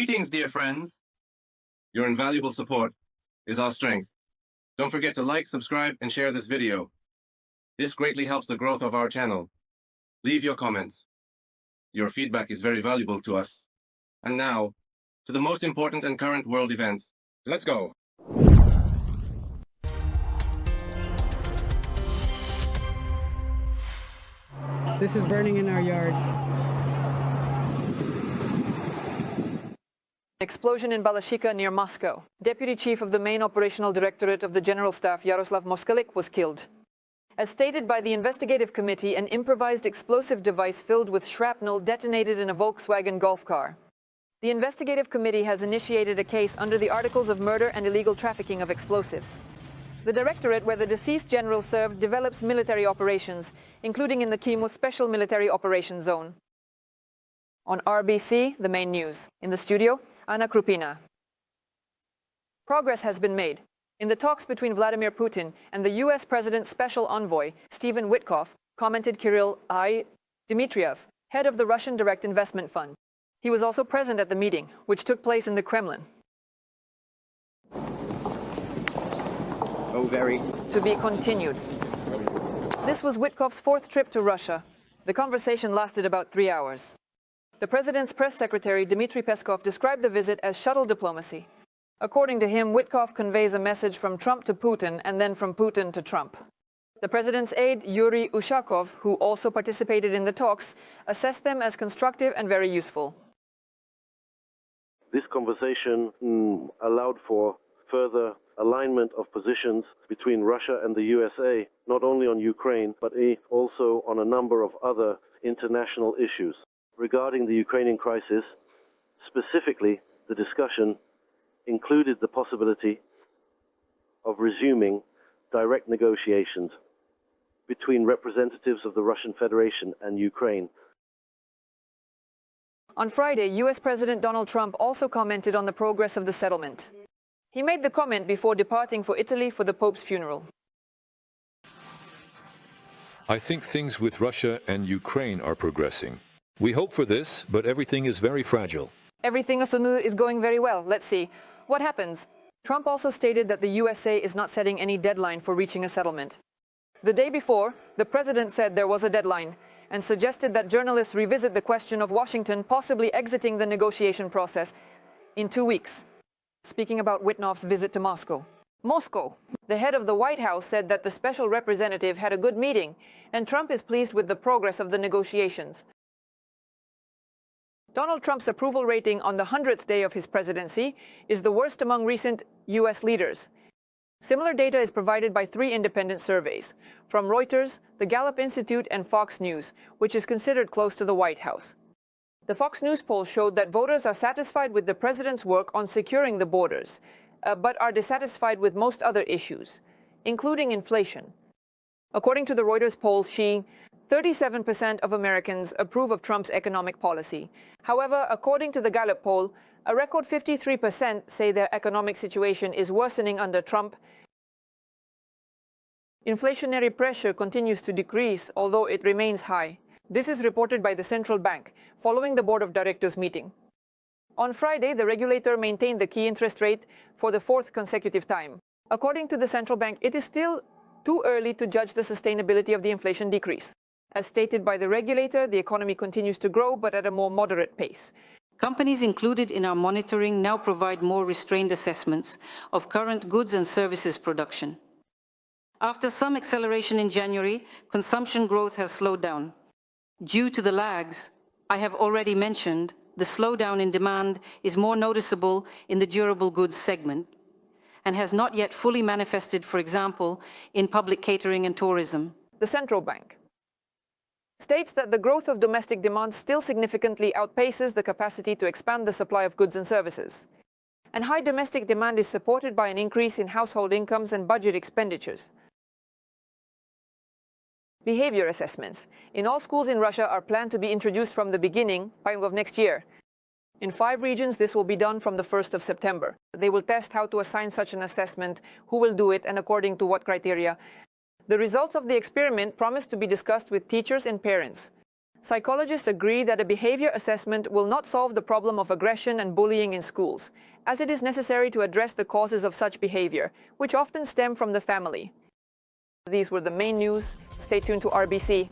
Greetings, dear friends. Your invaluable support is our strength. Don't forget to like, subscribe, and share this video. This greatly helps the growth of our channel. Leave your comments. Your feedback is very valuable to us. And now, to the most important and current world events. Let's go. This is burning in our yard. Explosion in Balashika near Moscow. Deputy Chief of the Main Operational Directorate of the General Staff, Yaroslav Moskalik, was killed. As stated by the investigative committee, an improvised explosive device filled with shrapnel detonated in a Volkswagen Golf car. The investigative committee has initiated a case under the Articles of Murder and Illegal Trafficking of Explosives. The directorate where the deceased general served develops military operations, including in the Kimu Special Military Operations Zone. On RBC, the main news. In the studio, Anna Krupina. Progress has been made. In the talks between Vladimir Putin and the U.S. President's special envoy, Stephen Witkoff, commented Kirill I. Dmitriev, head of the Russian Direct Investment Fund. He was also present at the meeting, which took place in the Kremlin. Oh, very. To be continued. This was Witkoff's fourth trip to Russia. The conversation lasted about 3 hours. The president's press secretary, Dmitry Peskov, described the visit as shuttle diplomacy. According to him, Witkoff conveys a message from Trump to Putin and then from Putin to Trump. The president's aide, Yuri Ushakov, who also participated in the talks, assessed them as constructive and very useful. This conversation allowed for further alignment of positions between Russia and the USA, not only on Ukraine, but also on a number of other international issues. Regarding the Ukrainian crisis, specifically, the discussion included the possibility of resuming direct negotiations between representatives of the Russian Federation and Ukraine. On Friday, U.S. President Donald Trump also commented on the progress of the settlement. He made the comment before departing for Italy for the Pope's funeral. I think things with Russia and Ukraine are progressing. We hope for this, but everything is very fragile. Everything is going very well. Let's see. What happens? Trump also stated that the USA is not setting any deadline for reaching a settlement. The day before, the president said there was a deadline and suggested that journalists revisit the question of Washington possibly exiting the negotiation process in 2 weeks. Speaking about Witkoff's visit to Moscow. Moscow. The head of the White House said that the special representative had a good meeting and Trump is pleased with the progress of the negotiations. Donald Trump's approval rating on the 100th day of his presidency is the worst among recent U.S. leaders. Similar data is provided by 3 independent surveys, from Reuters, the Gallup Institute, and Fox News, which is considered close to the White House. The Fox News poll showed that voters are satisfied with the president's work on securing the borders, but are dissatisfied with most other issues, including inflation. According to the Reuters poll, 37% of Americans approve of Trump's economic policy. However, according to the Gallup poll, a record 53% say their economic situation is worsening under Trump. Inflationary pressure continues to decrease, although it remains high. This is reported by the central bank, following the board of directors meeting. On Friday, the regulator maintained the key interest rate for the 4th consecutive time. According to the central bank, it is still too early to judge the sustainability of the inflation decrease. As stated by the regulator, the economy continues to grow, but at a more moderate pace. Companies included in our monitoring now provide more restrained assessments of current goods and services production. After some acceleration in January, consumption growth has slowed down. Due to the lags I have already mentioned, the slowdown in demand is more noticeable in the durable goods segment and has not yet fully manifested, for example, in public catering and tourism. The central bank states that the growth of domestic demand still significantly outpaces the capacity to expand the supply of goods and services. And high domestic demand is supported by an increase in household incomes and budget expenditures. Behavior assessments in all schools in Russia are planned to be introduced from the beginning of next year. In 5 regions, this will be done from the 1st of September. They will test how to assign such an assessment, who will do it, and according to what criteria. The results of the experiment promise to be discussed with teachers and parents. Psychologists agree that a behavior assessment will not solve the problem of aggression and bullying in schools, as it is necessary to address the causes of such behavior, which often stem from the family. These were the main news. Stay tuned to RBC.